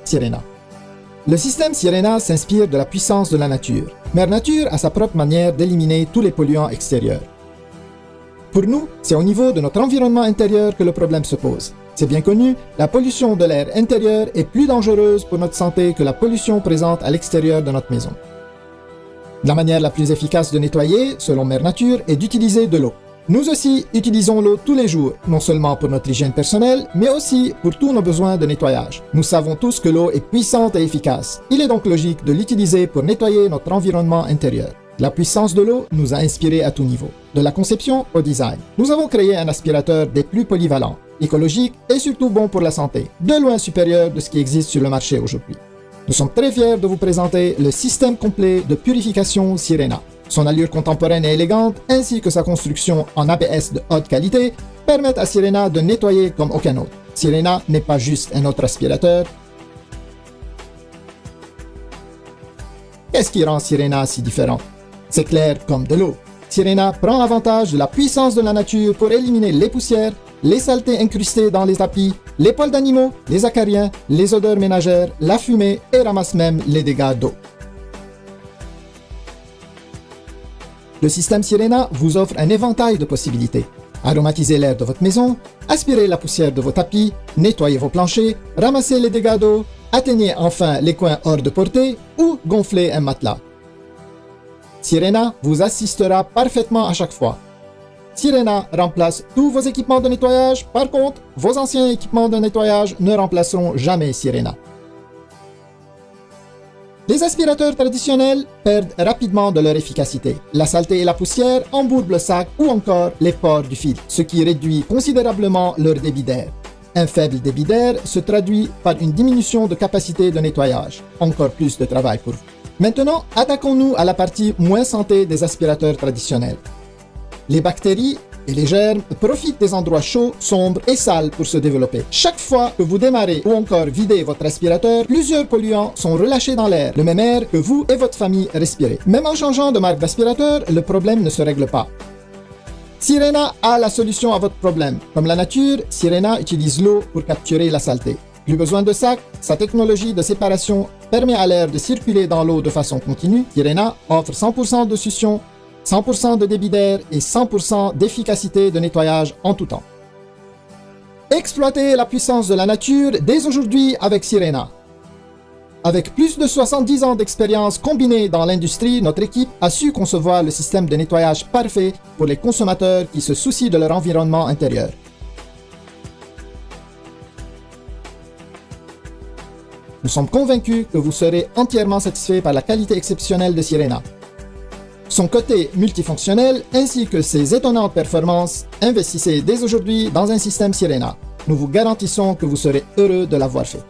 Sirena. Le système Sirena s'inspire de la puissance de la nature. Mère Nature a sa propre manière d'éliminer tous les polluants extérieurs. Pour nous, c'est au niveau de notre environnement intérieur que le problème se pose. C'est bien connu, la pollution de l'air intérieur est plus dangereuse pour notre santé que la pollution présente à l'extérieur de notre maison. La manière la plus efficace de nettoyer, selon Mère Nature, est d'utiliser de l'eau. Nous aussi utilisons l'eau tous les jours, non seulement pour notre hygiène personnelle, mais aussi pour tous nos besoins de nettoyage. Nous savons tous que l'eau est puissante et efficace. Il est donc logique de l'utiliser pour nettoyer notre environnement intérieur. La puissance de l'eau nous a inspirés à tout niveau, de la conception au design. Nous avons créé un aspirateur des plus polyvalents, écologique et surtout bon pour la santé, de loin supérieur de ce qui existe sur le marché aujourd'hui. Nous sommes très fiers de vous présenter le système complet de purification Sirena. Son allure contemporaine et élégante, ainsi que sa construction en ABS de haute qualité, permettent à Sirena de nettoyer comme aucun autre. Sirena n'est pas juste un autre aspirateur. Qu'est-ce qui rend Sirena si différent? C'est clair comme de l'eau. Sirena prend avantage de la puissance de la nature pour éliminer les poussières, les saletés incrustées dans les tapis, les poils d'animaux, les acariens, les odeurs ménagères, la fumée et ramasse même les dégâts d'eau. Le système Sirena vous offre un éventail de possibilités. Aromatisez l'air de votre maison, aspirez la poussière de vos tapis, nettoyez vos planchers, ramassez les dégâts d'eau, atteignez enfin les coins hors de portée ou gonflez un matelas. Sirena vous assistera parfaitement à chaque fois. Sirena remplace tous vos équipements de nettoyage, par contre, vos anciens équipements de nettoyage ne remplaceront jamais Sirena. Les aspirateurs traditionnels perdent rapidement de leur efficacité. La saleté et la poussière embourbent le sac ou encore les pores du filtre, ce qui réduit considérablement leur débit d'air. Un faible débit d'air se traduit par une diminution de capacité de nettoyage. Encore plus de travail pour vous. Maintenant, attaquons-nous à la partie moins santé des aspirateurs traditionnels. Les bactéries et les germes profitent des endroits chauds, sombres et sales pour se développer. Chaque fois que vous démarrez ou encore videz votre aspirateur, plusieurs polluants sont relâchés dans l'air, le même air que vous et votre famille respirez. Même en changeant de marque d'aspirateur, le problème ne se règle pas. Sirena a la solution à votre problème. Comme la nature, Sirena utilise l'eau pour capturer la saleté. Plus besoin de sac, sa technologie de séparation permet à l'air de circuler dans l'eau de façon continue. Sirena offre 100% de succion, 100% de débit d'air et 100% d'efficacité de nettoyage en tout temps. Exploitez la puissance de la nature dès aujourd'hui avec Sirena. Avec plus de 70 ans d'expérience combinée dans l'industrie, notre équipe a su concevoir le système de nettoyage parfait pour les consommateurs qui se soucient de leur environnement intérieur. Nous sommes convaincus que vous serez entièrement satisfait par la qualité exceptionnelle de Sirena. Son côté multifonctionnel ainsi que ses étonnantes performances, investissez dès aujourd'hui dans un système Sirena. Nous vous garantissons que vous serez heureux de l'avoir fait.